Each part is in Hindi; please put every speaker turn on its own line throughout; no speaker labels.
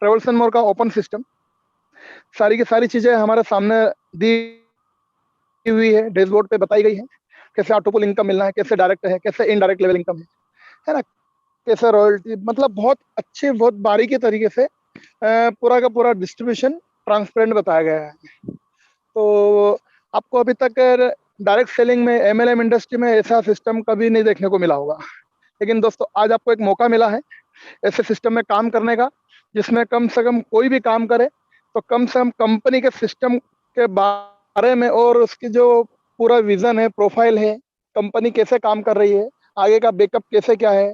ट्रेवल्स एंड मोर का ओपन सिस्टम, सारी की सारी चीजें हमारे सामने दी हुई है, डैशबोर्ड पे बताई गई है। कैसे ऑटो पुल इनकम मिलना है, कैसे डायरेक्ट है, कैसे इनडायरेक्ट लेवल इनकम है ना, कैसे रॉयल्टी, मतलब बहुत अच्छे, बहुत बारीकी तरीके से पूरा का पूरा डिस्ट्रीब्यूशन ट्रांसपेरेंट बताया गया है। तो आपको अभी तक डायरेक्ट सेलिंग में, एमएलएम इंडस्ट्री में ऐसा सिस्टम कभी नहीं देखने को मिला होगा। लेकिन दोस्तों आज आपको एक मौका मिला है ऐसे सिस्टम में काम करने का, जिसमें कम से कम कोई भी काम करे तो कम से कम कंपनी के सिस्टम के बारे में और उसकी जो पूरा विजन है, प्रोफाइल है, कंपनी कैसे काम कर रही है, आगे का बैकअप कैसे क्या है,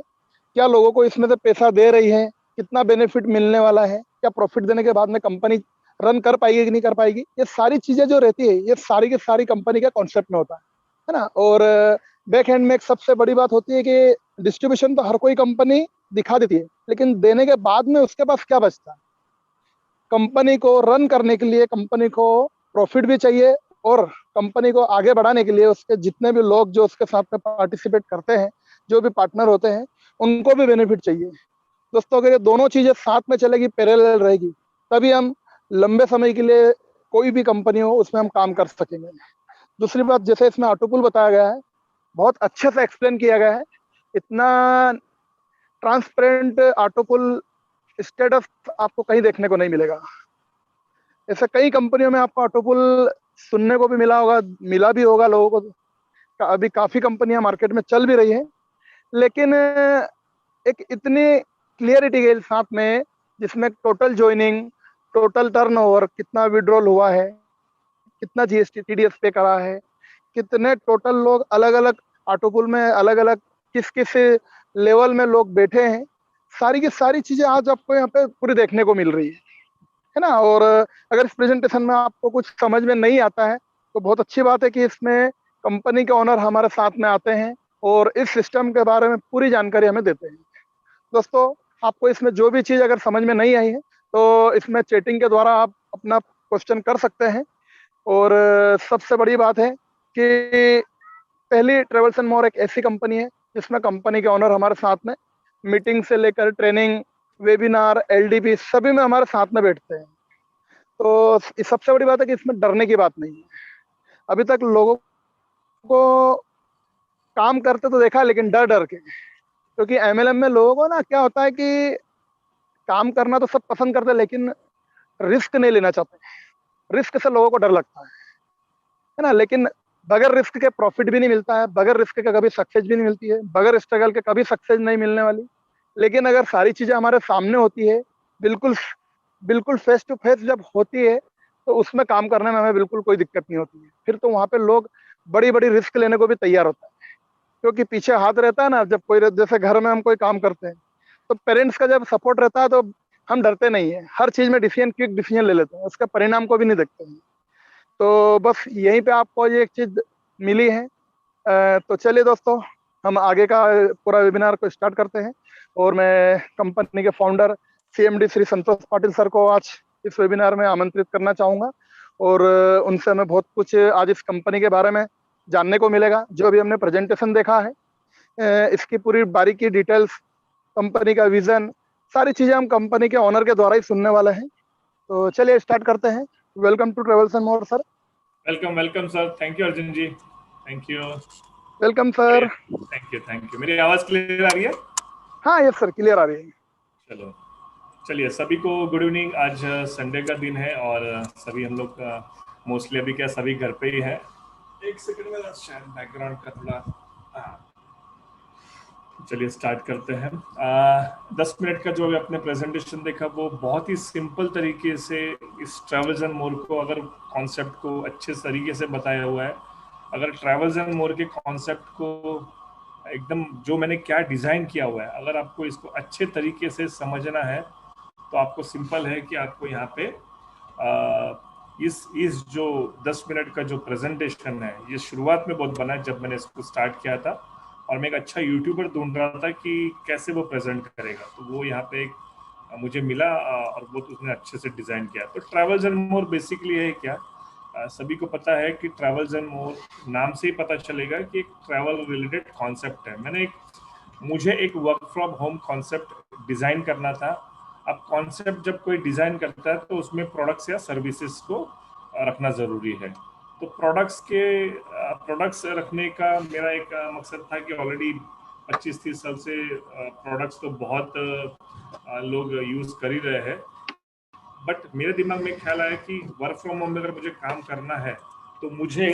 क्या लोगों को इसमें से पैसा दे रही है, कितना बेनिफिट मिलने वाला है, क्या प्रॉफिट देने के बाद में कंपनी रन कर पाएगी कि नहीं कर पाएगी, ये सारी चीजें जो रहती है ये सारी की सारी कंपनी के कॉन्सेप्ट में होता है ना। और बैक एंड में एक सबसे बड़ी बात होती है कि डिस्ट्रीब्यूशन तो हर कोई कंपनी दिखा देती है, लेकिन देने के बाद में उसके पास क्या बचता है। कंपनी को रन करने के लिए कंपनी को प्रॉफिट भी चाहिए, और कंपनी को आगे बढ़ाने के लिए उसके जितने भी लोग जो उसके साथ में पार्टिसिपेट करते हैं, जो भी पार्टनर होते हैं, उनको भी बेनिफिट चाहिए। दोस्तों अगर ये दोनों चीजें साथ में चलेगी, पैरेलल रहेगी, तभी हम लंबे समय के लिए कोई भी कंपनी हो उसमें हम काम कर सकेंगे। दूसरी बात, जैसे इसमें ऑटोपुल बताया गया है, बहुत अच्छे से एक्सप्लेन किया गया है। इतना ट्रांसपेरेंट ऑटोपुल स्टेटस आपको कहीं देखने को नहीं मिलेगा। ऐसे कई कंपनियों में आपको ऑटोपुल सुनने को भी मिला भी होगा लोगों को। अभी काफी कंपनियां मार्केट में चल भी रही है, लेकिन एक इतनी क्लियरिटी के साथ में, जिसमें टोटल ज्वाइनिंग, टोटल टर्नओवर, कितना विड्रॉल हुआ है, कितना जीएसटी टीडीएस पे करा है, कितने टोटल लोग अलग अलग ऑटोपुल में अलग अलग किस किस लेवल में लोग बैठे हैं, सारी की सारी चीजें आज आपको यहाँ पे पूरी देखने को मिल रही है ना। और अगर इस प्रेजेंटेशन में आपको कुछ समझ में नहीं आता है तो बहुत अच्छी बात है कि इसमें कंपनी के ओनर हमारे साथ में आते हैं और इस सिस्टम के बारे में पूरी जानकारी हमें देते हैं। दोस्तों आपको इसमें जो भी चीज़ अगर समझ में नहीं आई है तो इसमें चैटिंग के द्वारा आप अपना क्वेश्चन कर सकते हैं। और सबसे बड़ी बात है कि पहली ट्रेवल्स एंड मोर एक ऐसी कंपनी है जिसमें कंपनी के ओनर हमारे साथ में मीटिंग से लेकर ट्रेनिंग, वेबिनार, एलडीपी सभी में हमारे साथ में बैठते हैं। तो इस सबसे बड़ी बात है कि इसमें डरने की बात नहीं है। अभी तक लोगों को काम करते तो देखा, लेकिन डर डर के, क्योंकि एमएलएम में लोगों को ना क्या होता है कि काम करना तो सब पसंद करते हैं, लेकिन रिस्क नहीं लेना चाहते। रिस्क से लोगों को डर लगता है ना। लेकिन बगैर रिस्क के प्रॉफिट भी नहीं मिलता है, बगैर रिस्क के कभी सक्सेस भी नहीं मिलती है, बगैर स्ट्रगल के कभी सक्सेस नहीं मिलने वाली। लेकिन अगर सारी चीजें हमारे सामने होती है, बिल्कुल बिल्कुल फेस टू फेस जब होती है, तो उसमें काम करने में हमें बिल्कुल कोई दिक्कत नहीं होती है। फिर तो वहाँ पे लोग बड़ी बड़ी रिस्क लेने को भी तैयार होता है, क्योंकि पीछे हाथ रहता है ना। जब कोई, जैसे घर में हम कोई काम करते हैं तो पेरेंट्स का जब सपोर्ट रहता है तो हम डरते नहीं है, हर चीज में डिसीजन, क्विक डिसीजन ले लेते हैं, उसके परिणाम को भी नहीं देखते हैं। तो बस यहीं पे आपको ये एक चीज मिली है। तो चलिए दोस्तों, हम आगे का पूरा वेबिनार को स्टार्ट करते हैं। और मैं कंपनी के founder CMD Shri Santosh Patil sir को आज इस वेबिनार में आमंत्रित करना चाहूँगा। और उनसे हमें बहुत कुछ आज इस कंपनी के बारे में जानने को मिलेगा। जो अभी हमने प्रेजेंटेशन देखा है, इसकी पूरी बारीकी डिटेल्स, कंपनी का विजन, सारी चीज़ें हम कंपनी के ऑनर के द्वारा ही सुनने वाले हैं। तो चलिए स्टार्ट करते हैं। Welcome to travels and more sir.
Welcome sir. Thank you Arjun ji, thank you.
Welcome sir.
Thank you. मेरी आवाज़ क्लियर आ रही है?
हाँ यस सर, क्लियर आ रही है।
चलो, चलिए सभी को गुड इवनिंग। आज संडे का दिन है और सभी हम लोग मोस्टली अभी क्या सभी घर पे ही है। एक सेकंड में शायद बैकग्राउंड का थोड़ा, चलिए स्टार्ट करते हैं। 10 मिनट का जो अभी अपने प्रेजेंटेशन देखा वो बहुत ही सिंपल तरीके से इस ट्रैवल्स एंड मोर को, अगर कॉन्सेप्ट को अच्छे तरीके से बताया हुआ है। अगर ट्रैवल्स एंड मोर के कॉन्सेप्ट को एकदम जो मैंने क्या डिज़ाइन किया हुआ है, अगर आपको इसको अच्छे तरीके से समझना है तो आपको सिंपल है कि आपको यहाँ पे इस जो 10 मिनट का जो प्रेजेंटेशन है, ये शुरुआत में बहुत बना जब मैंने इसको स्टार्ट किया था, और मैं एक अच्छा यूट्यूबर ढूंढ रहा था कि कैसे वो प्रेजेंट करेगा, तो वो यहाँ पे एक मुझे मिला और वो तो उसने अच्छे से डिज़ाइन किया। तो ट्रैवल्स एंड मोर बेसिकली है क्या, सभी को पता है कि ट्रैवल्स एंड मोर नाम से ही पता चलेगा कि एक ट्रैवल रिलेटेड कॉन्सेप्ट है। मुझे एक work from home concept design करना था, अब कॉन्सेप्ट जब कोई डिजाइन करता है तो उसमें प्रोडक्ट्स या सर्विसेज को रखना जरूरी है। तो प्रोडक्ट्स रखने का मेरा एक मकसद था कि ऑलरेडी 25-30 साल से प्रोडक्ट्स तो बहुत लोग यूज कर ही रहे हैं, बट मेरे दिमाग में ख्याल आया कि वर्क फ्रॉम होम में अगर मुझे काम करना है तो मुझे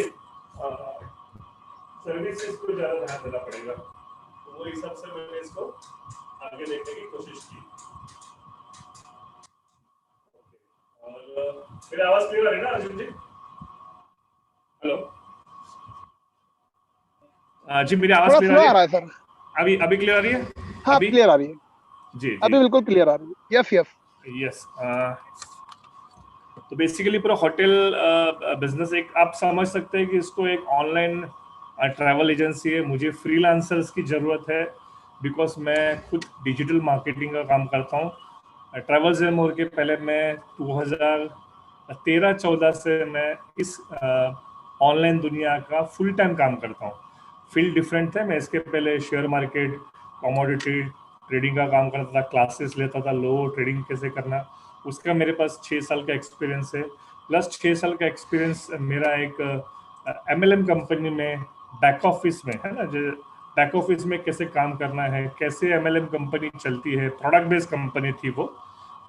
सर्विसेज को ज्यादा ध्यान देना पड़ेगा। तो वो हिसाब से मैंने इसको आगे देखने की कोशिश की। और मेरी आवाज क्लियर आ रही है ना अर्जुन जी? हेलो जी, मेरी आवाज
थोड़ा
क्लियर आ
स्लो
रही
आ
है?
रहा है सर।
अभी अभी क्लियर आ रही है?
हाँ,
अभी
क्लियर आ रही है।
जी जी
अभी बिल्कुल क्लियर आ रही है। Yes yes.
यस। तो बेसिकली पूरा होटल बिजनेस एक आप समझ सकते हैं कि इसको एक ऑनलाइन ट्रैवल एजेंसी है। मुझे फ्रीलांसर्स की ज़रूरत है बिकॉज मैं खुद डिजिटल मार्केटिंग का काम करता हूँ। ट्रैवल्स एंड मोर के पहले मैं 2013-14 से मैं इस ऑनलाइन दुनिया का फुल टाइम काम करता हूँ। फील्ड डिफरेंट थे। मैं इसके पहले शेयर मार्केट, कमोडिटी ट्रेडिंग का काम करता था, क्लासेस लेता था लो ट्रेडिंग कैसे करना, उसका मेरे पास 6 साल का एक्सपीरियंस है। प्लस 6 साल का एक्सपीरियंस मेरा एक MLM कंपनी में बैक ऑफिस में है ना, जो बैक ऑफिस में कैसे काम करना है, कैसे MLM कंपनी चलती है, प्रोडक्ट बेस्ड कंपनी थी वो,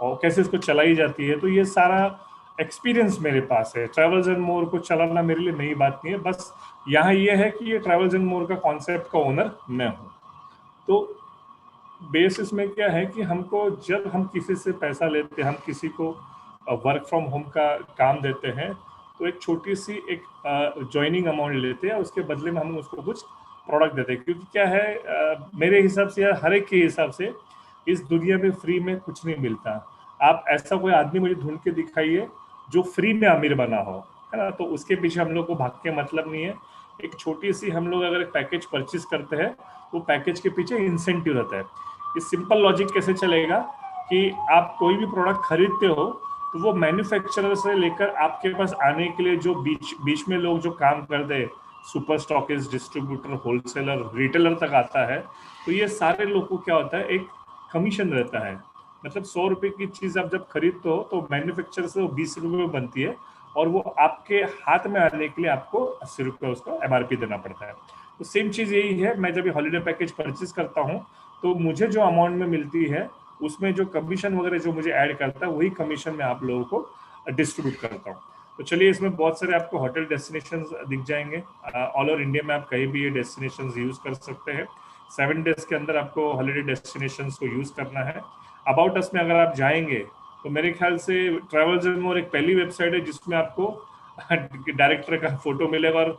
और कैसे इसको चलाई जाती है। तो ये सारा एक्सपीरियंस मेरे पास है। ट्रैवल्स एंड मोर को चलाना मेरे लिए नई बात नहीं है, बस यहाँ ये है कि ये ट्रैवल्स एंड मोर का कॉन्सेप्ट का ओनर मैं हूँ। तो बेस इसमें क्या है कि हमको जब हम किसी से पैसा लेते हैं, हम किसी को वर्क फ्रॉम होम का काम देते हैं, तो एक छोटी सी एक ज्वाइनिंग अमाउंट लेते हैं, उसके बदले में हम उसको कुछ प्रोडक्ट देते हैं। क्योंकि क्या है, मेरे हिसाब से या हर एक के हिसाब से इस दुनिया में फ्री में कुछ नहीं मिलता। आप ऐसा कोई आदमी मुझे ढूंढ के दिखाइए जो फ्री में अमीर बना हो, है ना। तो उसके पीछे हम लोग को भाग के मतलब नहीं है। एक छोटी सी हम लोग अगर एक पैकेज परचेज करते हैं, वो पैकेज के पीछे इंसेंटिव रहता है। इस सिंपल लॉजिक कैसे चलेगा कि आप कोई भी प्रोडक्ट खरीदते हो तो वो मैन्युफैक्चरर से लेकर आपके पास आने के लिए जो बीच बीच में लोग जो काम करते हैं, super stockist, distributor, wholesaler, retailer तक आता है, तो ये सारे लोग को क्या होता है, एक कमीशन रहता है। मतलब 100 रुपए की चीज आप जब खरीदते हो तो मैन्युफैक्चरर से वो 20 रुपए में बनती है, और वो आपके हाथ में आने के लिए आपको 80 रुपये उसका MRP देना पड़ता है। तो सेम चीज यही है, मैं जब ये हॉलीडे पैकेज परचेज करता हूँ तो मुझे जो अमाउंट में मिलती है उसमें जो कमीशन वगैरह जो मुझे ऐड करता है, वही कमीशन मैं आप लोगों को डिस्ट्रीब्यूट करता हूँ। तो चलिए, इसमें बहुत सारे आपको होटल डेस्टिनेशन दिख जाएंगे। ऑल ओवर इंडिया में आप कहीं भी ये डेस्टिनेशन यूज कर सकते हैं। 7 डेज के अंदर आपको हॉलीडे डेस्टिनेशन को यूज करना है। अबाउट अस में अगर आप जाएंगे तो मेरे ख्याल से ट्रैवल्स एंड मोर एक पहली वेबसाइट है जिसमें आपको डायरेक्टर का फोटो मिलेगा। और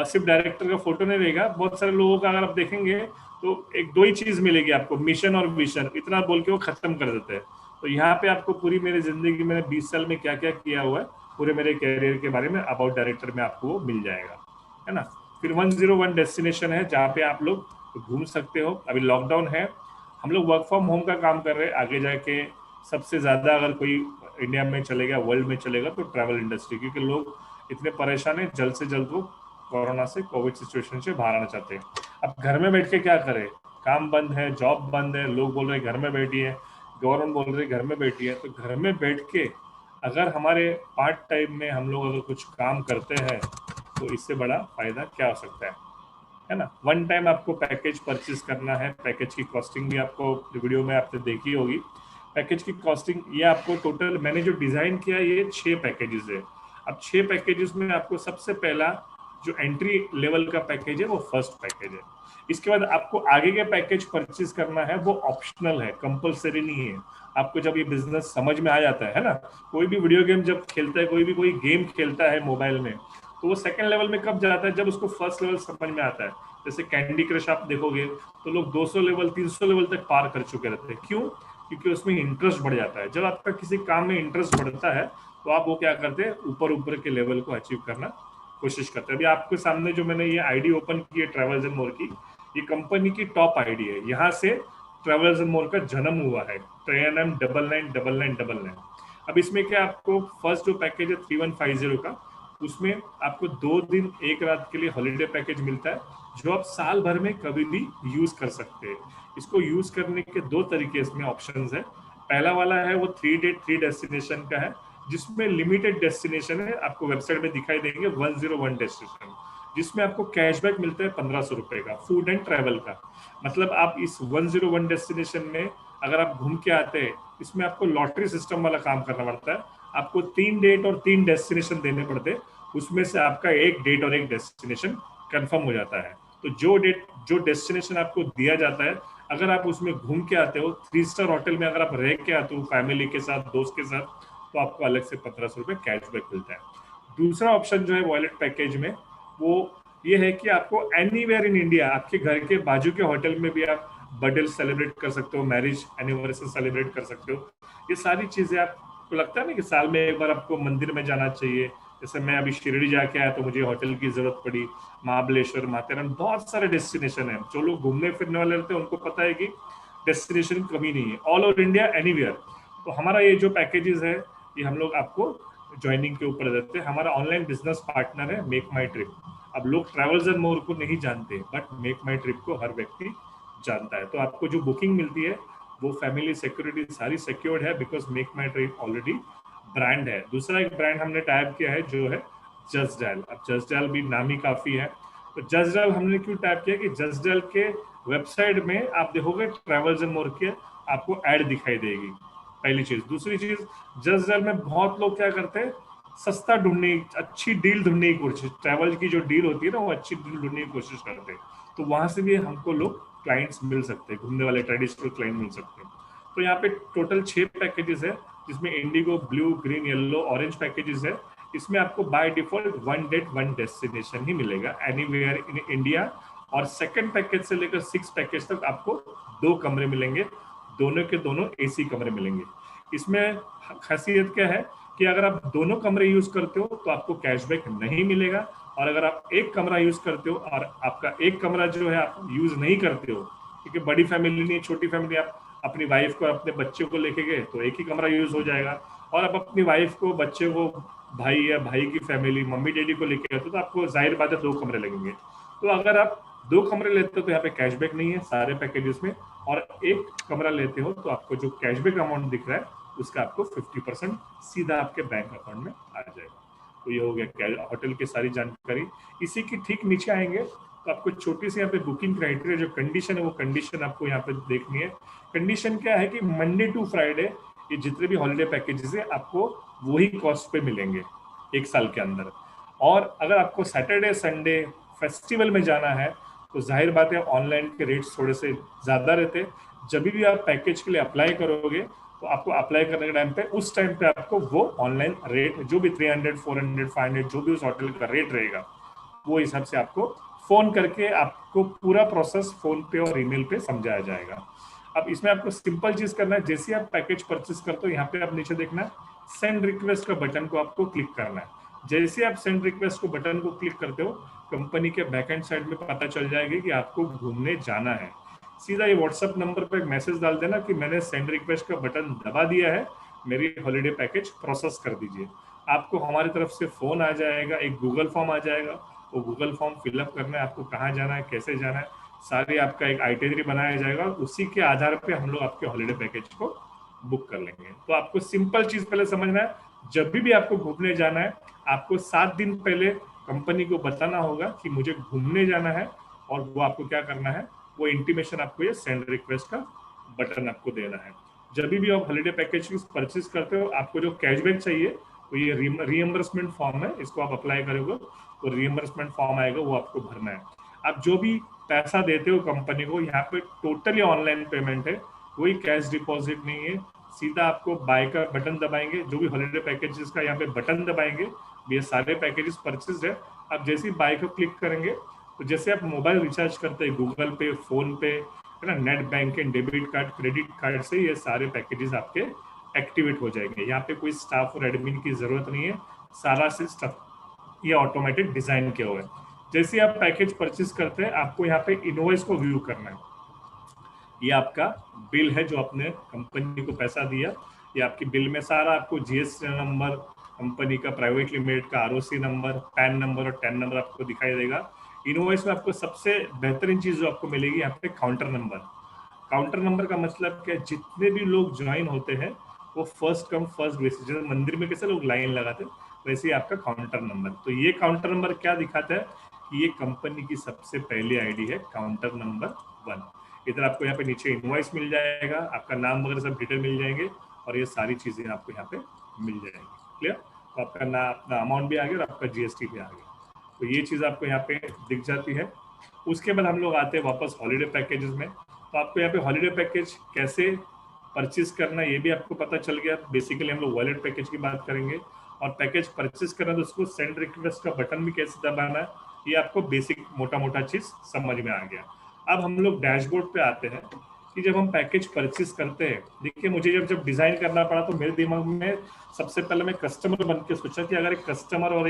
सिर्फ डायरेक्टर का फोटो नहीं रहेगा, बहुत सारे लोगों का अगर आप देखेंगे तो एक दो ही चीज मिलेगी आपको, मिशन और विजन, इतना बोल के वो खत्म कर देते हैं। तो यहाँ पे आपको पूरी मेरी जिंदगी में 20 साल में क्या क्या किया हुआ है, पूरे मेरे कैरियर के बारे में अबाउट डायरेक्टर में आपको वो मिल जाएगा, है ना। फिर 101 डेस्टिनेशन है जहाँ पे आप लोग घूम सकते हो। अभी लॉकडाउन है, हम लोग वर्क फ्रॉम होम का काम कर रहे हैं। आगे जाके सबसे ज्यादा अगर कोई इंडिया में चलेगा, वर्ल्ड में चलेगा, तो ट्रैवल इंडस्ट्री, क्योंकि लोग इतने परेशान है, जल्द से जल्द वो कोरोना से, कोविड सिचुएशन से बाहर आना चाहते हैं। अब घर में बैठ के क्या करें, काम बंद है, जॉब बंद है, लोग बोल रहे घर में बैठिए, गवर्नमेंट बोल रही घर में बैठिए। तो घर में बैठ के अगर हमारे पार्ट टाइम में हम लोग अगर कुछ काम करते हैं तो इससे बड़ा फायदा क्या हो सकता है ना। वन टाइम आपको पैकेज परचेज करना है। पैकेज की कॉस्टिंग भी आपको वीडियो में आपने देखी होगी। पैकेज की कॉस्टिंग ये आपको टोटल मैंने जो डिजाइन किया, ये 6 पैकेजेस है। अब 6 पैकेजेस में आपको सबसे पहला जो एंट्री लेवल का पैकेज है वो फर्स्ट पैकेज है। इसके बाद आपको आगे के पैकेज परचेज करना है, वो ऑप्शनल है, कंपलसरी नहीं है। आपको जब ये बिजनेस समझ में आ जाता है ना, कोई भी वीडियो गेम जब खेलता है, कोई गेम खेलता है मोबाइल में, तो वो सेकंड लेवल में कब जाता है, जब उसको फर्स्ट लेवल समझ में आता है। जैसे कैंडी क्रश आप देखोगे तो लोग 200 लेवल 300 लेवल तक पार कर चुके रहते हैं। क्यों? क्योंकि उसमें इंटरेस्ट बढ़ जाता है। जब आपका किसी काम में इंटरेस्ट बढ़ता है तो आप वो क्या करते हैं, ऊपर ऊपर के लेवल को अचीव करना कोशिश करते हैं। अभी आपके सामने जो मैंने ये आईडी ओपन की है ट्रैवल्स एंड मोर की, ये कंपनी की टॉप आईडी है। यहाँ से ट्रैवल्स एंड मोर का जन्म हुआ है, TNM999999। अब इसमें क्या आपको फर्स्ट जो पैकेज है 3150 का, उसमें आपको 2 दिन 1 रात के लिए हॉलीडे पैकेज मिलता है, जो आप साल भर में कभी भी यूज कर सकते हैं। इसको यूज करने के 2 तरीके इसमें ऑप्शंस है। पहला वाला है वो 3 डे 3 डेस्टिनेशन का है, जिसमें लिमिटेड डेस्टिनेशन है, आपको वेबसाइट में दिखाई देंगे 101 डेस्टिनेशन, जिसमें आपको कैशबैक मिलता है 1500 रुपए का फूड एंड ट्रैवल का। मतलब आप इस 101 डेस्टिनेशन में अगर आप घूम के आते हैं, इसमें आपको लॉटरी सिस्टम वाला काम करना पड़ता है, आपको 3 डेट और 3 डेस्टिनेशन देने पड़ते हैं, उसमें से आपका एक डेट और एक डेस्टिनेशन कंफर्म हो जाता है। तो जो डेस्टिनेशन आपको दिया जाता है, अगर आप उसमें घूम के आते हो, 3 स्टार होटल में अगर आप रह के आते हो फैमिली के साथ, दोस्त के साथ, तो आपको अलग से 1500 रुपए कैशबैक मिलता है। दूसरा ऑप्शन जो है वॉलेट पैकेज में, वो ये है कि आपको एनीवेयर इन इंडिया, आपके घर के बाजू के होटल में भी आप बर्थडे सेलिब्रेट कर सकते हो, मैरिज एनिवर्सरी सेलिब्रेट कर सकते हो। ये सारी चीजें आपको लगता है ना कि साल में एक बार आपको मंदिर में जाना चाहिए, जैसे मैं अभी शिरडी जाके आया तो मुझे होटल की जरूरत पड़ी, महाबलेश्वर, माथेरान, बहुत सारे डेस्टिनेशन है। जो लोग घूमने फिरने वाले रहते हैं उनको पता है कि डेस्टिनेशन कमी नहीं है, ऑल ओवर इंडिया एनीवेयर। तो हमारा ये जो पैकेजेस है, ये हम लोग आपको ज्वाइनिंग के ऊपर देते हैं। हमारा ऑनलाइन बिजनेस पार्टनर है मेक माई ट्रिप। अब लोग ट्रैवल्स एंड मोर को नहीं जानते, बट मेक माई ट्रिप को हर व्यक्ति जानता है। तो आपको जो बुकिंग मिलती है वो फैमिली सिक्योरिटी सारी सिक्योर्ड है, because make my trip already brand है। दूसरा एक ब्रांड हमने टाइप किया है जो है जस्ट डायल। अब जस्ट डायल भी नाम ही काफी है। तो जस्ट डायल हमने क्यों टाइप किया कि जस्ट डायल के वेबसाइट में आप देखोगे ट्रैवल्स एंड मोर के आपको ऐड दिखाई देगी, पहली चीज। दूसरी चीज, जस्ट डायल में बहुत लोग क्या करते हैं, सस्ता ढूंढने, अच्छी डील ढूंढने की कोशिश, ट्रैवल की जो डील होती है ना, वो अच्छी डील ढूंढने की कोशिश करते हैं। तो वहां से भी हमको लोग क्लाइंट्स मिल सकते हैं, घूमने वाले ट्रेडिशनल क्लाइंट मिल सकते हैं। तो यहाँ पे टोटल 6 पैकेजेस है, जिसमें Indigo, blue, green, yellow, orange packages है। इसमें आपको बाय डिफॉल्ट 1 डेट 1 डेस्टिनेशन ही मिलेगा एनीवेयर इन इंडिया। और सेकंड पैकेज से लेकर 6 पैकेज तक आपको 2 कमरे मिलेंगे, दोनों के दोनों एसी कमरे मिलेंगे। इसमें खासियत क्या है कि अगर आप दोनों कमरे यूज करते हो तो आपको कैशबैक नहीं मिलेगा, और अगर आप एक कमरा यूज करते हो और आपका एक कमरा जो है आप यूज नहीं करते हो, क्योंकि बड़ी फैमिली नहीं, छोटी फैमिली, आप अपनी वाइफ को अपने बच्चे को लेके गए तो एक ही कमरा यूज हो जाएगा। और आप अपनी वाइफ को, बच्चे को, भाई या भाई की फैमिली, मम्मी डैडी को लेके गए तो आपको जाहिर बात है 2 कमरे लगेंगे। तो अगर आप 2 कमरे लेते हो तो यहाँ पे कैशबैक नहीं है सारे पैकेजेस में, और एक कमरा लेते हो तो आपको जो कैशबैक अमाउंट दिख रहा है उसका आपको 50% सीधा आपके बैंक अकाउंट में आ जाएगा। तो ये हो गया होटल की सारी जानकारी। इसी की ठीक नीचे आएंगे तो आपको छोटी सी यहाँ पे बुकिंग क्राइटेरिया जो कंडीशन है, वो कंडीशन आपको यहाँ पे देखनी है। कंडीशन क्या है कि मंडे टू फ्राइडे ये जितने भी हॉलिडे पैकेजेस है आपको वही कॉस्ट पे मिलेंगे 1 साल के अंदर। और अगर आपको सैटरडे संडे फेस्टिवल में जाना है तो जाहिर बात है ऑनलाइन के रेट्स थोड़े से ज्यादा रहते। जब भी आप पैकेज के लिए अप्लाई करोगे तो आपको अप्लाई करने के टाइम पे, उस टाइम पे आपको वो ऑनलाइन रेट जो भी 300, 400, 500 जो भी उस होटल का रेट रहेगा, वो हिसाब से आपको फोन करके आपको पूरा प्रोसेस फोन पे और ईमेल पे समझाया जाएगा। अब इसमें आपको सिंपल चीज करना है, जैसे आप पैकेज परचेस करते हो यहाँ पे आप नीचे देखना सेंड रिक्वेस्ट का बटन को आपको क्लिक करना है। जैसे आप सेंड रिक्वेस्ट को बटन को क्लिक करते हो, कंपनी के बैकएंड साइड में पता चल जाएगी कि आपको घूमने जाना है। सीधा ये व्हाट्सएप नंबर पर एक मैसेज डाल देना कि मैंने सेंड रिक्वेस्ट का बटन दबा दिया है, मेरी हॉलिडे पैकेज प्रोसेस कर दीजिए। आपको हमारी तरफ से फोन आ जाएगा, एक गूगल फॉर्म आ जाएगा, वो गूगल फॉर्म फिलअप करना है, आपको कहाँ जाना है, कैसे जाना है, सारी आपका एक आइटिनरी बनाया जाएगा, उसी के आधार पे हम लोग आपके हॉलिडे पैकेज को बुक कर लेंगे। तो आपको सिंपल चीज पहले समझना है, जब भी आपको घूमने जाना है आपको 7 दिन पहले कंपनी को बताना होगा कि मुझे घूमने जाना है, और वो आपको क्या करना है, वो इंटीमेशन आपको ये सेंड रिक्वेस्ट का बटन आपको देना है। जब भी आप हॉलिडे पैकेज परचेज करते हो आपको जो कैशबैक चाहिए तो ये रीएम्बर्समेंट फॉर्म है, इसको आप अप्लाई करोगे तो रीएम्बर्समेंट फॉर्म आएगा, वो आपको भरना है। आप जो भी पैसा देते हो कंपनी को, यहाँ पे टोटली ऑनलाइन पेमेंट है, कोई कैश डिपॉजिट नहीं है। सीधा आपको बाय का बटन दबाएंगे, जो भी हॉलिडे पैकेजेस का यहाँ पे बटन दबाएंगे, ये सारे पैकेजेस परचेज है। आप जैसे ही बाय को क्लिक करेंगे तो जैसे आप मोबाइल रिचार्ज करते हैं गूगल पे, फोन पे, है ना, net banking, debit card, credit card से ये सारे पैकेजेस आपके एक्टिवेट हो जाएंगे। यहाँ पे कोई स्टाफ और एडमिन की जरूरत नहीं है, सारा सिस्टम ये ऑटोमेटिक डिजाइन किया हुआ है। जैसे आप पैकेज परचेज करते हैं आपको यहाँ पे इनवॉइस को व्यू करना है। ये आपका बिल है जो आपने कंपनी को पैसा दिया, ये आपकी बिल में सारा आपको जीएसटी नंबर, कंपनी का प्राइवेट लिमिटेड का आरओसी नंबर, पैन नंबर और टैन नंबर आपको दिखाई देगा। इनवॉइस में आपको सबसे बेहतरीन चीज जो आपको मिलेगी यहाँ पे काउंटर नंबर। काउंटर नंबर का मतलब क्या है, जितने भी लोग ज्वाइन होते हैं वो फर्स्ट कम फर्स्ट बेसिस, जैसे मंदिर में कैसे लोग लाइन लगाते हैं वैसे ही आपका काउंटर नंबर। तो ये काउंटर नंबर क्या दिखाता है कि ये कंपनी की सबसे पहली आईडी है, काउंटर नंबर 1। इधर आपको यहाँ पे नीचे इनवॉइस मिल जाएगा, आपका नाम वगैरह सब डिटेल मिल जाएंगे और ये सारी चीजें आपको यहाँ पे मिल जाएंगी। क्लियर? तो आपका ना अपना अमाउंट भी आ गया और आपका जीएसटी भी आ गया। तो ये चीज़ आपको यहाँ पे दिख जाती है। उसके बाद हम लोग आते हैं वापस हॉलीडे पैकेजेस में। तो आपको यहाँ पे हॉलीडे पैकेज कैसे परचेज करना है ये भी आपको पता चल गया। बेसिकली हम लोग वॉलेट पैकेज की बात करेंगे और पैकेज परचेज करना तो उसको सेंड रिक्वेस्ट का बटन भी कैसे दबाना है ये आपको बेसिक मोटा मोटा चीज समझ में आ गया। अब हम लोग डैशबोर्ड पे आते हैं कि जब हम पैकेज परचेज करते हैं, देखिए मुझे जब डिजाइन करना पड़ा तो मेरे दिमाग में सबसे पहले मैं कस्टमर बन के सोचा कि अगर एक कस्टमर और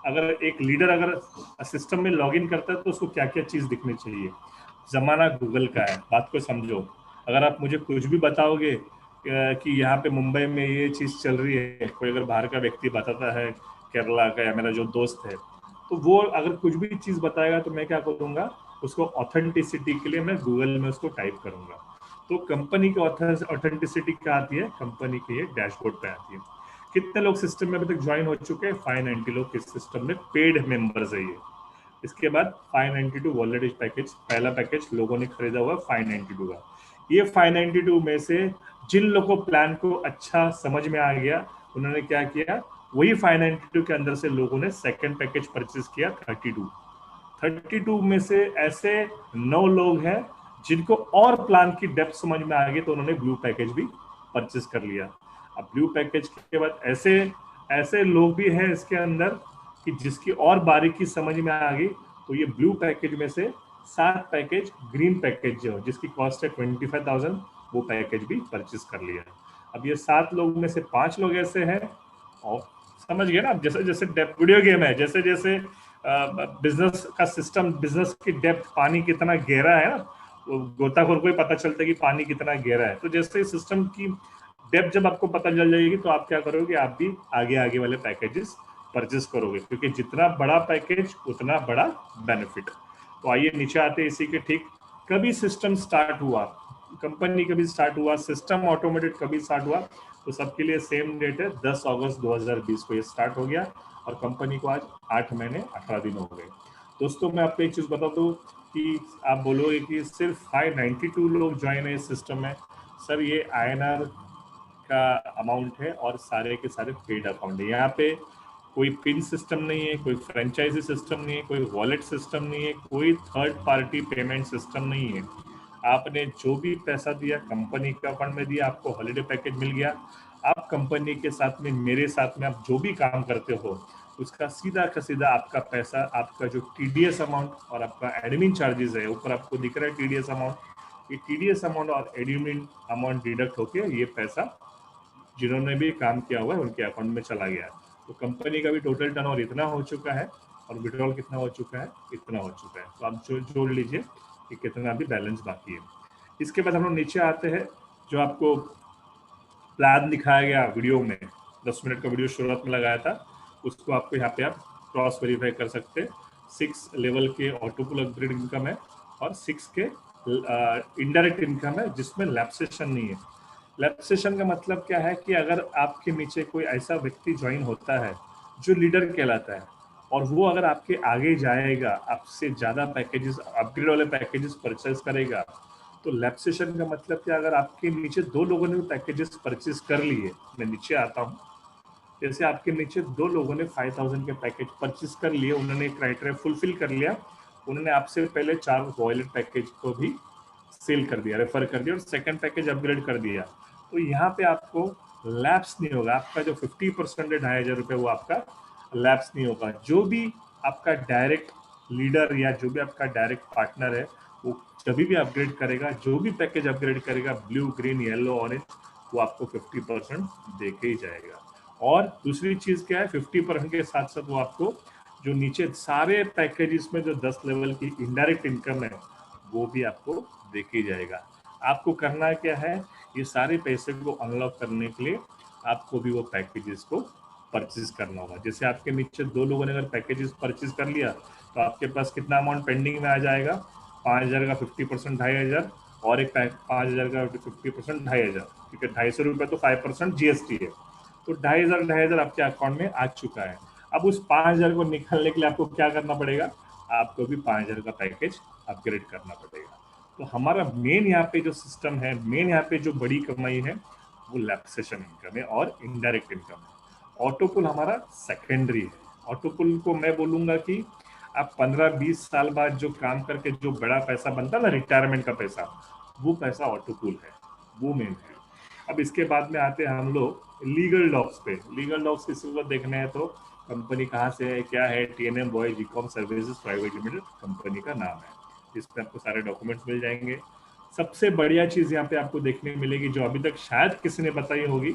अगर एक लीडर अगर सिस्टम में लॉगिन करता है तो उसको क्या क्या चीज दिखनी चाहिए। जमाना गूगल का है, बात को समझो। अगर आप मुझे कुछ भी बताओगे कि यहाँ पे मुंबई में ये चीज चल रही है, कोई अगर बाहर का व्यक्ति बताता है केरला का या मेरा जो दोस्त है, तो वो अगर कुछ भी चीज बताएगा तो मैं क्या करूंगा, उसको ऑथेंटिसिटी के लिए मैं गूगल में उसको टाइप करूंगा। तो कंपनी की ऑथेंटिसिटी क्या आती है, कंपनी के ये डैशबोर्ड पे आती है। कितने लोग सिस्टम में अभी तक ज्वाइन हो चुके हैं, 590 लोग इस सिस्टम में पेड मेंबर्स है ये। इसके बाद 592 वॉलेट पैकेज, पहला पैकेज लोगों ने खरीदा हुआ 592 का। ये 592 में से जिन लोगों को प्लान को अच्छा समझ में आ गया उन्होंने क्या किया, वही 592 के अंदर से लोगों ने सेकंड पैकेज परचेज किया 32 में से ऐसे 9 लोग हैं जिनको और प्लान की डेप्थ समझ में आ गई तो उन्होंने ब्लू पैकेज भी परचेज कर लिया। अब ब्लू पैकेज के बाद ऐसे ऐसे लोग भी हैं इसके अंदर कि जिसकी और बारीकी समझ में आ गई तो ये ब्लू पैकेज में से 7 पैकेज ग्रीन पैकेज जो जिसकी कॉस्ट है 25,000 वो पैकेज भी परचेज कर लिया। अब ये 7 लोग में से 5 लोग ऐसे हैं, और समझ गए ना, जैसे जैसे वीडियो गेम है, जैसे जैसे बिजनेस का सिस्टम, बिजनेस की डेप्थ, पानी कितना गहरा है ना, वो गोताखोर को ही पता चलता है कि पानी कितना गहरा है। तो जैसे सिस्टम की डेप्थ जब आपको पता चल जाएगी तो आप क्या करोगे, आप भी आगे आगे वाले पैकेजेस परचेस करोगे, क्योंकि जितना बड़ा पैकेज उतना बड़ा बेनिफिट। तो आइए नीचे आते हैं इसी के ठीक। कभी सिस्टम स्टार्ट हुआ, कंपनी कभी स्टार्ट हुआ, सिस्टम ऑटोमेटेड कभी स्टार्ट हुआ, तो सबके लिए सेम डेट है 10 अगस्त 2020 को ये स्टार्ट हो गया और कंपनी को आज 8 महीने 18 दिन हो गए। दोस्तों मैं आपको एक चीज बता दूं कि आप बोलोगे कि सिर्फ 592 लोग ज्वाइन है इस सिस्टम में। सर ये INR का अमाउंट है और सारे के सारे पेड अकाउंट है। यहाँ पे कोई पिन सिस्टम नहीं है, कोई फ्रेंचाइजी सिस्टम नहीं है, कोई वॉलेट सिस्टम नहीं है, कोई थर्ड पार्टी पेमेंट सिस्टम नहीं है। आपने जो भी पैसा दिया कंपनी का फंड में दिया, आपको हॉलीडे पैकेज मिल गया। आप कंपनी के साथ में, मेरे साथ में आप जो भी काम करते हो उसका सीधा का सीधा आपका पैसा, आपका जो TDS अमाउंट और आपका एडमिन चार्जेस है, ऊपर आपको दिख रहा है TDS अमाउंट, ये TDS अमाउंट और एडमिन अमाउंट डिडक्ट होके ये पैसा जिन्होंने भी काम किया हुआ है उनके अकाउंट में चला गया। तो कंपनी का भी टोटल टर्नओवर इतना हो चुका है और विड्रॉल कितना हो चुका है, इतना हो चुका है। तो आप जोड़ लीजिए कि कितना भी बैलेंस बाकी है। इसके बाद हम लोग नीचे आते हैं, जो आपको प्लान दिखाया गया वीडियो में, 10 मिनट का वीडियो शुरुआत में लगाया था, उसको आपको यहाँ पे आप क्रॉस वेरीफाई कर सकते हैं। 6 लेवल के ऑटोपुल अपग्रेड इनकम है और 6 के इनडायरेक्ट इनकम है जिसमें लैप्सेशन नहीं है। लैप्सेशन का मतलब क्या है कि अगर आपके नीचे कोई ऐसा व्यक्ति ज्वाइन होता है जो लीडर कहलाता है और वो अगर आपके आगे जाएगा, आपसे ज्यादा पैकेजेस, अपग्रेड वाले पैकेजेस परचेज करेगा, तो लैप्सेशन का मतलब कि अगर आपके नीचे 2 लोगों ने पैकेजेस परचेज कर लिए, मैं नीचे आता हूँ, जैसे आपके नीचे 2 लोगों ने 5,000 के पैकेज परचेज कर लिए, उन्होंने क्राइटेरिया फुलफिल कर लिया, उन्होंने आपसे पहले 4 वॉलेट पैकेज को भी सेल कर दिया, रेफर कर दिया और सेकंड पैकेज अपग्रेड कर दिया, तो यहाँ पे आपको लैप्स नहीं होगा। आपका जो 50% है 2,500 रुपये वो आपका लैप्स नहीं होगा। जो भी आपका डायरेक्ट लीडर या जो भी आपका डायरेक्ट पार्टनर है वो जब भी अपग्रेड करेगा, जो भी पैकेज अपग्रेड करेगा, ब्लू, ग्रीन, येलो, ऑरेंज, वो आपको 50% दे के ही जाएगा। और दूसरी चीज क्या है, 50% के साथ साथ वो आपको जो नीचे सारे पैकेजेस में जो 10 लेवल की इनडायरेक्ट इनकम है वो भी आपको दे के ही जाएगा। आपको करना क्या है, ये सारे पैसे को अनलॉक करने के लिए आपको भी वो पैकेजेस को परचेज करना होगा। जैसे आपके नीचे 2 लोगों ने अगर पैकेजेस परचेज कर लिया तो आपके पास कितना अमाउंट पेंडिंग में आ जाएगा, 5,000 का 50% 2,500, और एक 5,000 का 50% 2,500, ठीक है, 250 रुपये तो 5% GST है, तो 2,500 आपके अकाउंट में आ चुका है। अब उस 5,000 को निकालने के लिए आपको क्या करना पड़ेगा, आपको भी 5,000 का पैकेज अपग्रेड करना पड़ेगा। तो हमारा मेन यहाँ पे जो सिस्टम है, मेन यहाँ पे जो बड़ी कमाई है वो लैप्सेशन इनकम है और इनडायरेक्ट इनकम है। ऑटोपुल हमारा सेकेंडरी है। ऑटोपुल को मैं बोलूंगा कि आप 15-20 साल बाद जो काम करके जो बड़ा पैसा बनता है ना, रिटायरमेंट का पैसा, वो पैसा ऑटोपुल है, वो मेन है। अब इसके बाद में आते हैं हम लोग लीगल डॉक्स पे। लीगल डॉक्स किसी को देखने हैं तो कंपनी कहाँ से है, क्या है, TNM boys e-com services private limited company का नाम है। इस पर आपको सारे डॉक्यूमेंट्स मिल जाएंगे। सबसे बढ़िया चीज यहाँ पे आपको देखने मिलेगी जो अभी तक शायद किसी ने बताई होगी,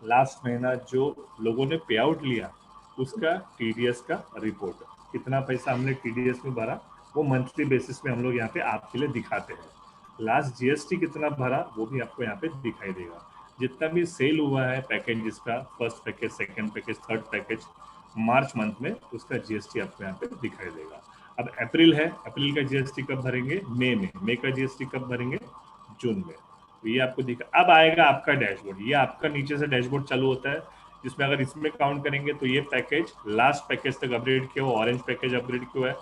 लास्ट महीना जो लोगों ने पे आउट लिया उसका TDS का रिपोर्ट, कितना पैसा हमने TDS में भरा, वो मंथली बेसिस पे हम लोग यहाँ पे आपके लिए दिखाते हैं। लास्ट GST कितना भरा वो भी आपको यहाँ पे दिखाई देगा। जितना भी सेल हुआ है पैकेज, जिसका first package, second package, third package March month में, उसका GST आपको यहाँ पे दिखाई देगा। अब अप्रैल है, अप्रैल का GST कब भरेंगे, मई का GST कब भरेंगे, जून में। तो ये आपको दिखा। अब आएगा आपका डैशबोर्ड, ये आपका नीचे से डैशबोर्ड चालू होता है, जिसमें अगर इसमें काउंट करेंगे तो ये पैकेज लास्ट पैकेज तक अपग्रेड किया हुआ, ऑरेंज पैकेज अपग्रेड किया हुआ है,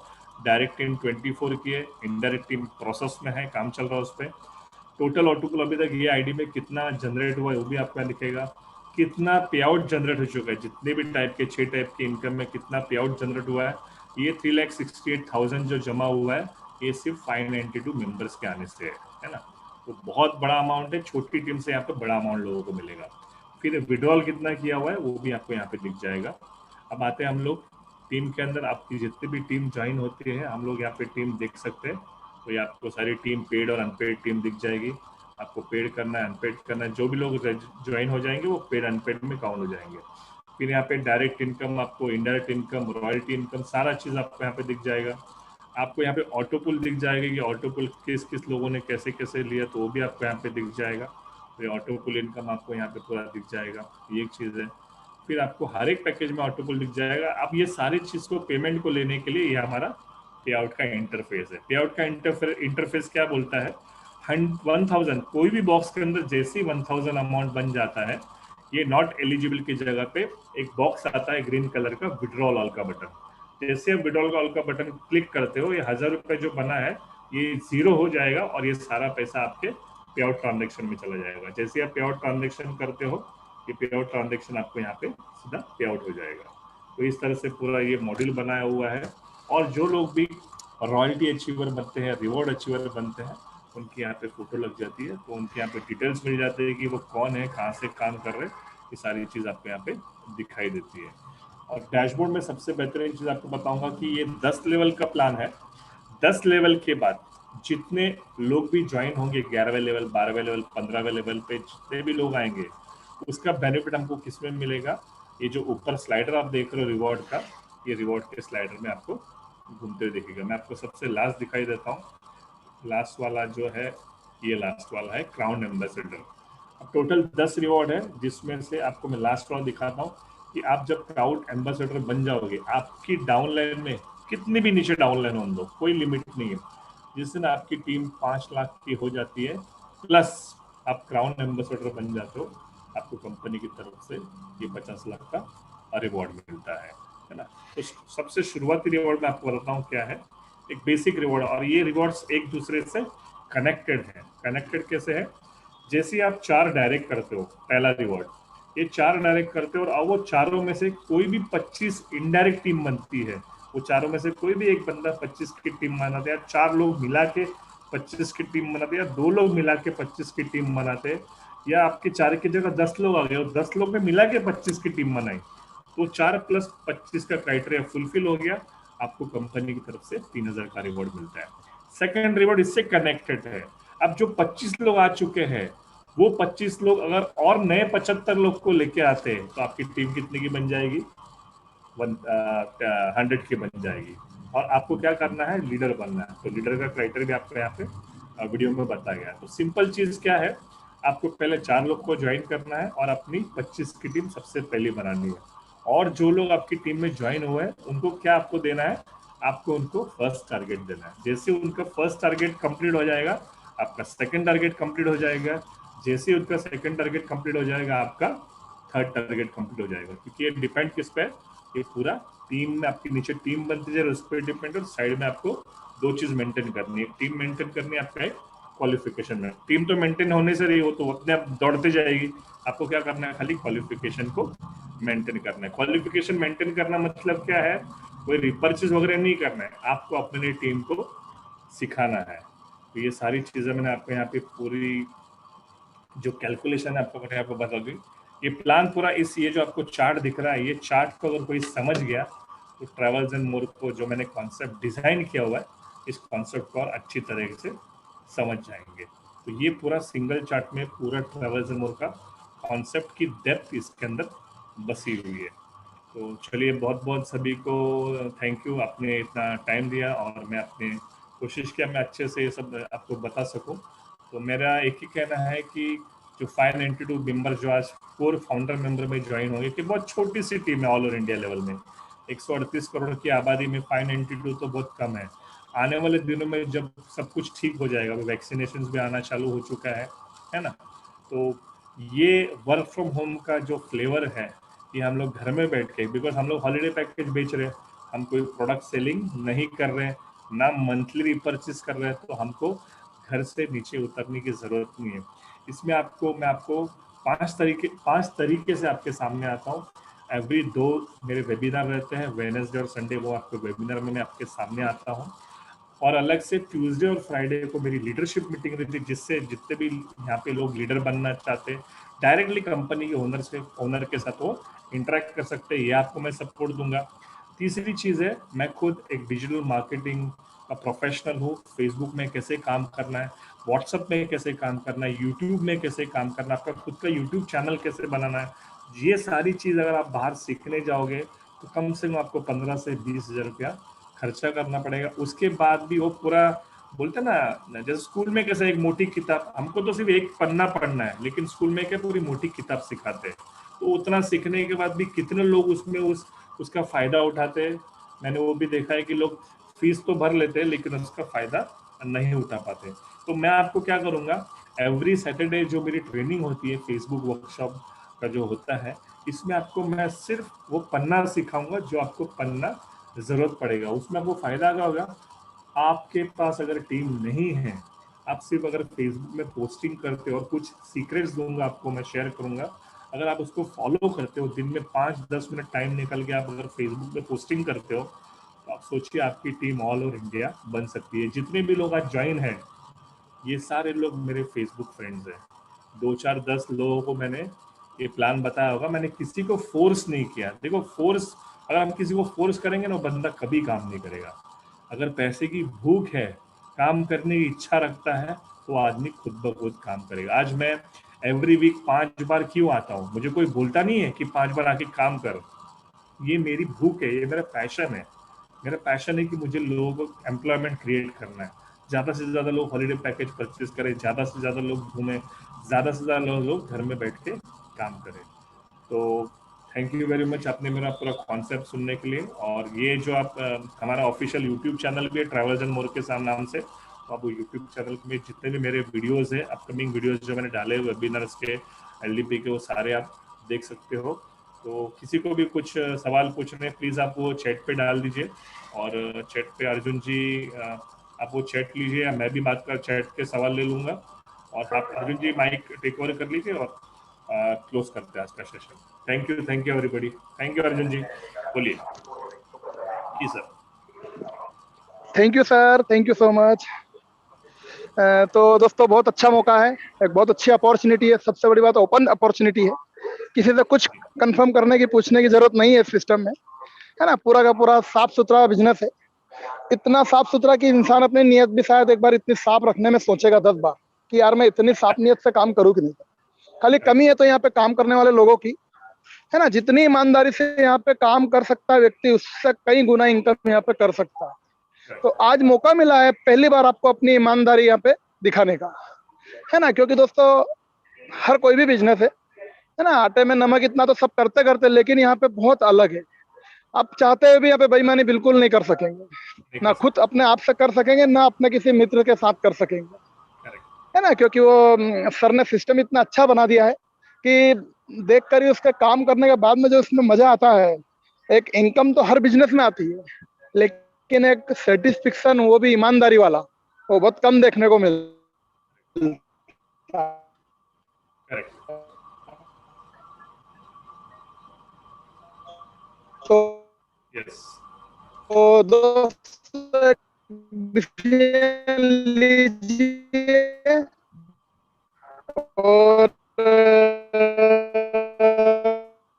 डायरेक्ट टीम 24 की है, इनडायरेक्ट टीम प्रोसेस में है, काम चल रहा है उस पर। टोटल ऑटोपुल अभी तक ये आईडी में कितना जनरेट हुआ है वो भी आपको यहाँ दिखेगा, कितना पे आउट जनरेट हो चुका है, जितने भी टाइप के 6 टाइप के इनकम में कितना पे आउट जनरेट हुआ है। ये 3,68,000 जो जमा हुआ है, ये सिर्फ 592 मेंबर्स के आने से है ना। तो बहुत बड़ा अमाउंट है, छोटी टीम से यहाँ पे बड़ा अमाउंट लोगों को मिलेगा। फिर विड्रॉल कितना किया हुआ है वो भी आपको यहाँ पे दिख जाएगा। अब आते हैं हम लोग टीम के अंदर, आपकी जितनी भी टीम ज्वाइन होती है हम लोग यहाँ पे टीम देख सकते हैं। तो ये आपको सारी टीम पेड और अनपेड टीम दिख जाएगी। आपको पेड करना है, अनपेड करना है, जो भी लोग ज्वाइन हो जाएंगे वो पेड अनपेड में काउंट हो जाएंगे। फिर यहाँ पे डायरेक्ट इनकम, आपको इनडायरेक्ट इनकम, रॉयल्टी इनकम, सारा चीज़ आपको यहाँ पे दिख जाएगा। आपको यहाँ पे ऑटोपुल दिख जाएगा कि ऑटोपुल किस किस लोगों ने कैसे कैसे लिया, तो वो भी आपको यहाँ पे दिख जाएगा। तो ये ऑटोपुल इनकम आपको यहाँ पे पूरा दिख जाएगा, ये एक चीज़ है। फिर आपको हर एक पैकेज में ऑटोपुल दिख जाएगा। अब ये सारी चीज़ को पेमेंट को लेने के लिए ये हमारा पे आउट का इंटरफेस है। पे आउट का इंटरफेस क्या बोलता है, 1,000 कोई भी बॉक्स के अंदर जैसे ही 1,000 अमाउंट बन जाता है, ये नॉट एलिजिबल की जगह पे एक बॉक्स आता है ग्रीन कलर का, विड्रॉल ऑल का बटन। जैसे आप विड्रॉल ऑल का बटन क्लिक करते हो, ये 1,000 रुपये जो बना है ये जीरो हो जाएगा और ये सारा पैसा आपके पे आउट ट्रांजेक्शन में चला जाएगा। जैसे आप पे आउट ट्रांजेक्शन करते हो, ये पे आउट ट्रांजेक्शन आपको यहाँ पे सीधा पे आउट हो जाएगा। तो इस तरह से पूरा ये मॉड्यूल बनाया हुआ है। और जो लोग भी रॉयल्टी अचीवर बनते हैं, रिवॉर्ड अचीवर बनते हैं, उनकी यहाँ पे फोटो लग जाती है, तो उनके यहाँ पे डिटेल्स मिल जाते हैं कि वो कौन है, कहाँ से काम कर रहे हैं, ये सारी चीज़ आपको यहाँ पे दिखाई देती है। और डैशबोर्ड में सबसे बेहतरीन चीज़ आपको बताऊंगा कि ये 10 लेवल का प्लान है। 10 लेवल के बाद जितने लोग भी ज्वाइन होंगे, 11वें लेवल, 12वें लेवल, 15वें लेवल पे जितने भी लोग आएंगे, उसका बेनिफिट हमको किस में मिलेगा, ये जो ऊपर स्लाइडर आप देख रहे हो रिवॉर्ड का, ये रिवॉर्ड के स्लाइडर में आपको घूमते हुए दिखेगा। मैं आपको सबसे लास्ट दिखाई देता हूँ। लास्ट वाला जो है, ये लास्ट वाला है क्राउन एम्बेसडर। अब टोटल 10 रिवॉर्ड है, जिसमें से आपको मैं लास्ट वाला दिखाता हूँ कि आप जब क्राउड एम्बेसडर बन जाओगे, आपकी डाउनलाइन में कितनी भी नीचे डाउनलाइन होने दो, कोई लिमिट नहीं है। जिस दिन आपकी टीम 5 लाख की हो जाती है प्लस आप क्राउन एम्बेसडर बन जाते हो, आपको कंपनी की तरफ से ये 50 लाख का रिवॉर्ड मिलता है ना। तो सबसे शुरुआती रिवॉर्ड मैं आपको बताता हूँ क्या है, एक बेसिक रिवॉर्ड। और ये रिवॉर्ड्स एक दूसरे से कनेक्टेड है। कनेक्टेड कैसे है, जैसे ही आप 4 डायरेक्ट करते हो, पहला रिवॉर्ड, ये 4 डायरेक्ट करते हो और वो चारों में से कोई भी 25 इनडायरेक्ट टीम बनती है, वो चारों में से कोई भी एक बंदा 25 की टीम बनाते हैं, 4 लोग मिला के 25 की टीम बनाते हैं, या 2 लोग मिला के 25 की टीम बनाते हैं, या आपके 4 की जगह 10 लोग आ गए और 10 लोग ने मिला के 25 की टीम बनाई, तो 4 + 25 का क्राइटेरिया फुलफिल हो गया, आपको कंपनी की तरफ से 3,000 का रिवॉर्ड मिलता है। सेकेंड रिवॉर्ड इससे कनेक्टेड है। अब जो 25 लोग आ चुके हैं, वो 25 लोग अगर और नए 75 लोग को लेके आते हैं, तो आपकी टीम कितने की बन जाएगी, 100 की बन जाएगी। और आपको क्या करना है, लीडर बनना है। तो लीडर का क्राइटेरिया भी आपको यहाँ पे वीडियो में बताया गया है। तो सिंपल चीज क्या है, आपको पहले 4 लोग को ज्वाइन करना है और अपनी 25 की टीम सबसे पहले बनानी है। और जो लोग आपकी टीम में ज्वाइन हुए हैं, उनको क्या आपको देना है, आपको उनको फर्स्ट टारगेट देना है। जैसे उनका फर्स्ट टारगेट कंप्लीट हो जाएगा, आपका सेकंड टारगेट कंप्लीट हो जाएगा। जैसे उनका सेकंड टारगेट कंप्लीट हो जाएगा, आपका थर्ड टारगेट कंप्लीट हो जाएगा। क्योंकि ये डिपेंड किस पे, ये पूरा टीम में आपके नीचे टीम बनती जाए उस पर डिपेंड है। और साइड में आपको दो चीज मेंटेन करनी है, टीम मेंटेन करनी है, आपका एक क्वालिफिकेशन में। टीम तो मेंटेन होने से रही हो तो अपने आप दौड़ते जाएगी, आपको क्या करना है, खाली क्वालिफिकेशन को मेंटेन करना है। क्वालिफिकेशन मेंटेन करना मतलब क्या है, कोई रिपर्चेज वगैरह नहीं करना है, आपको अपने टीम को सिखाना है। तो ये सारी चीजें मैंने आपको यहाँ पे पूरी जो कैलकुलेशन है आपको मैंने यहाँ पे बता दी। ये प्लान पूरा इस, ये जो आपको चार्ट दिख रहा है, ये चार्ट को अगर कोई समझ गया तो ट्रैवल्स एंड मोर को जो मैंने कॉन्सेप्ट डिजाइन किया हुआ है, इस कॉन्सेप्ट को और अच्छी तरह से समझ जाएंगे। तो ये पूरा सिंगल चार्ट में पूरा ट्रैवल्स एंड मोर का कॉन्सेप्ट की डेप्थ इसके अंदर बसी हुई है। तो चलिए, बहुत बहुत सभी को थैंक यू, आपने इतना टाइम दिया और मैं अपने कोशिश किया मैं अच्छे से ये सब आपको बता सकूं। तो मेरा एक ही कहना है कि जो 592 मेंबर जो आज कोर फाउंडर मेंबर में ज्वाइन होंगे, कि बहुत छोटी सी टीम है ऑल ओवर इंडिया लेवल में, 138 करोड़ की आबादी में 592 तो बहुत कम है। आने वाले दिनों में जब सब कुछ ठीक हो जाएगा, वैक्सीनेशन भी आना चालू हो चुका है ना, तो ये वर्क फ्रॉम होम का जो फ्लेवर है, ये हम लोग घर में बैठ के, बिकॉज हम लोग हॉलीडे पैकेज बेच रहे हैं, हम कोई प्रोडक्ट सेलिंग नहीं कर रहे हैं, ना मंथली रिपर्चेस कर रहे हैं, तो हमको घर से नीचे उतरने की जरूरत नहीं है। इसमें मैं आपको पांच तरीके से आपके सामने आता हूँ। एवरी 2 मेरे वेबिनार रहते हैं, वेडनेसडे और संडे, वो आपके वेबिनार में मैं आपके सामने आता हूँ। और अलग से ट्यूसडे और फ्राइडे को मेरी लीडरशिप मीटिंग रहती है, जिससे जितने भी यहाँ पे लोग लीडर बनना चाहते हैं, डायरेक्टली कंपनी के ओनर के साथ वो इंटरेक्ट कर सकते हैं, ये आपको मैं सपोर्ट दूंगा। तीसरी चीज़ है, मैं खुद एक डिजिटल मार्केटिंग का प्रोफेशनल हूँ। फेसबुक में कैसे काम करना है, व्हाट्सएप में कैसे काम करना है, यूट्यूब में कैसे काम करना है, आपका खुद का यूट्यूब चैनल कैसे बनाना है, ये सारी चीज़ अगर आप बाहर सीखने जाओगे तो कम से कम आपको 15 से 20 हज़ार रुपया खर्चा करना पड़ेगा। उसके बाद भी वो पूरा, बोलते ना, जैसे स्कूल में कैसे एक मोटी किताब, हमको तो सिर्फ एक पन्ना पढ़ना है, लेकिन स्कूल में क्या पूरी मोटी किताब सिखाते हैं। तो उतना सीखने के बाद भी कितने लोग उसमें उसका फायदा उठाते हैं। मैंने वो भी देखा है कि लोग फीस तो भर लेते हैं लेकिन उसका फायदा नहीं उठा पाते। तो मैं आपको क्या करूँगा, एवरी सैटरडे जो मेरी ट्रेनिंग होती है फेसबुक वर्कशॉप का जो होता है, इसमें आपको मैं सिर्फ वो पन्ना सिखाऊंगा जो आपको पन्ना जरूरत पड़ेगा। उसमें आपको फायदा क्या होगा, आपके पास अगर टीम नहीं है, आप सिर्फ अगर फेसबुक में पोस्टिंग करते हो, और कुछ सीक्रेट्स दूंगा आपको, मैं शेयर करूंगा, अगर आप उसको फॉलो करते हो, दिन में 5-10 मिनट टाइम निकल के आप अगर फेसबुक में पोस्टिंग करते हो, तो आप सोचिए आपकी टीम ऑल ओवर इंडिया बन सकती है। जितने भी लोग आज ज्वाइन हैं, ये सारे लोग मेरे फेसबुक फ्रेंड्स हैं। 2-4-10 लोगों को मैंने ये प्लान बताया होगा, मैंने किसी को फोर्स नहीं किया। देखो, फोर्स, अगर हम किसी को फोर्स करेंगे ना, वो बंदा कभी काम नहीं करेगा। अगर पैसे की भूख है, काम करने की इच्छा रखता है, तो आदमी खुद ब खुद काम करेगा। आज मैं एवरी वीक 5 बार क्यों आता हूँ, मुझे कोई बोलता नहीं है कि 5 बार आके काम कर। ये मेरी भूख है, ये मेरा पैशन है। मेरा पैशन है कि मुझे लोगों को एम्प्लॉयमेंट क्रिएट करना है, ज़्यादा से ज़्यादा लोग हॉलीडे पैकेज परचेज करें, ज़्यादा से ज़्यादा लोग घूमें, ज़्यादा से ज़्यादा लोग घर में बैठ के काम करें। तो थैंक यू वेरी मच आपने मेरा पूरा कॉन्सेप्ट सुनने के लिए। और ये जो आप हमारा ऑफिशियल यूट्यूब चैनल भी है ट्रैवल्स एंड मोर के नाम से, तो आप वो यूट्यूब चैनल में जितने भी मेरे वीडियोस हैं, अपकमिंग वीडियोस जो मैंने डाले वेबिनार्स के, एलडीपी के, वो सारे आप देख सकते हो। तो किसी को भी कुछ सवाल पूछने, प्लीज़ आप वो चैट पे डाल दीजिए। और चैट पे अर्जुन जी, आप वो चैट लीजिए, या मैं भी बात कर चैट के सवाल ले लूँगा। और आप Arjun ji mic take over कर लीजिए और क्लोज करते हैं आज का session. Thank you everybody. Thank you Arjun ji, बोलिए। जी sir.
Thank you sir, thank you so much. तो दोस्तों, बहुत अच्छा मौका है, एक बहुत अच्छी अपॉर्चुनिटी है। सबसे बड़ी बात, ओपन अपॉर्चुनिटी है, किसी से कुछ कंफर्म करने की, पूछने की जरूरत नहीं है इस सिस्टम में, है ना। पूरा का पूरा साफ सुथरा बिजनेस है, इतना साफ सुथरा कि इंसान अपनी नीयत भी शायद एक बार इतनी साफ रखने में सोचेगा 10 बार कि यार मैं इतनी साफ नीयत से काम करूँ कि नहीं। खाली कमी है तो यहाँ पे काम करने वाले लोगों की, है ना। जितनी ईमानदारी से यहाँ पे काम कर सकता है व्यक्ति, उससे कई गुना इनकम यहाँ पे कर सकता है। तो आज मौका मिला है पहली बार आपको अपनी ईमानदारी यहाँ पे दिखाने का, है ना। क्योंकि दोस्तों, हर कोई भी बिजनेस है ना, आटे में नमक इतना तो सब करते करते, लेकिन यहाँ पे बहुत अलग है। आप चाहते हुए भी यहाँ पे बेईमानी बिल्कुल नहीं कर सकेंगे,
नहीं
ना
कर
खुद अपने आप से कर सकेंगे, ना अपने किसी मित्र के साथ कर सकेंगे,
करेक्ट।
है ना, क्योंकि वो सर ने सिस्टम इतना अच्छा बना दिया है कि देख कर ही उसके काम करने के बाद में जो उसमें मजा आता है। एक इनकम तो हर बिजनेस में आती है, लेकिन एक सेटिस्फिक्शन, वो भी ईमानदारी वाला, वो बहुत कम देखने को मिलता
करेक्ट।
है। तो
यस।
दोस्त डिसीजन लीजिए और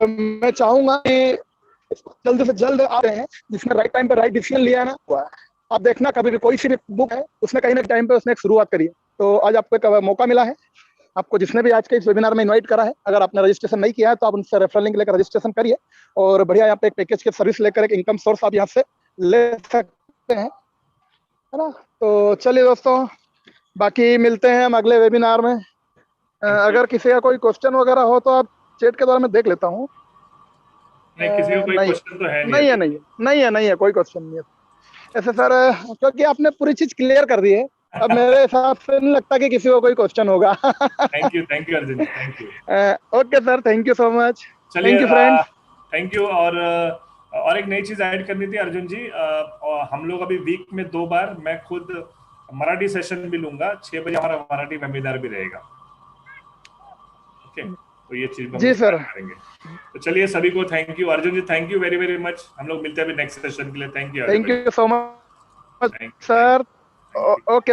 मैं चाहूंगा कि जल्द से जल्द आ रहे हैं, जिसने राइट टाइम पे राइट डिसीजन लिया है ना, हुआ है। आप देखना कभी भी कोई सी भी बुक है, उसने कहीं ना टाइम पे उसने एक शुरुआत करी है। तो आज आपको एक मौका मिला है, आपको जिसने भी आज के इस वेबिनार में इनवाइट करा है, अगर आपने रजिस्ट्रेशन नहीं किया है तो आप उनसे रेफरल लिंक लेकर रजिस्ट्रेशन करिए और बढ़िया यहाँ पे एक पैकेज की सर्विस लेकर एक इनकम सोर्स आप यहाँ से ले सकते हैं, है ना। तो चलिए दोस्तों, बाकी मिलते हैं हम अगले वेबिनार में।
Thank you.
अगर किसी का कोई क्वेश्चन वगैरह हो तो आप चैट के द्वारा मैं देख लेता हूँ।
नहीं, किसी को कोई
नहीं,
क्वेश्चन तो है नहीं
नहीं है,
अभी।
नहीं है, नहीं है, नहीं है, कोई क्वेश्चन नहीं है ऐसे सर, क्योंकि आपने पूरी चीज क्लियर कर दी है। अब मेरे हिसाब से नहीं लगता कि किसी को कोई क्वेश्चन होगा।
Thank you Arjun ji, thank you.
Okay sir, thank you so much.
चलिए,
thank you friends.
Thank you. और एक नई चीज ऐड करनी थी अर्जुन जी, और हम लोग अभी वीक में 2 बार मैं खुद मराठी सेशन भी लूंगा, 6 बजे हमारा मराठी वेबिनार भी रहेगा। ओके, तो ये चीज हम
जी
लोग
सर।
ऐड करेंगे। तो चलिए, सभी को thank you. Arjun ji, thank you very very much. हम लोग मिलते हैं अभी नेक्स्ट सेशन के लिए। Thank you
thank
everybody.
You so much
thank you,
sir.
Thank you.
Okay.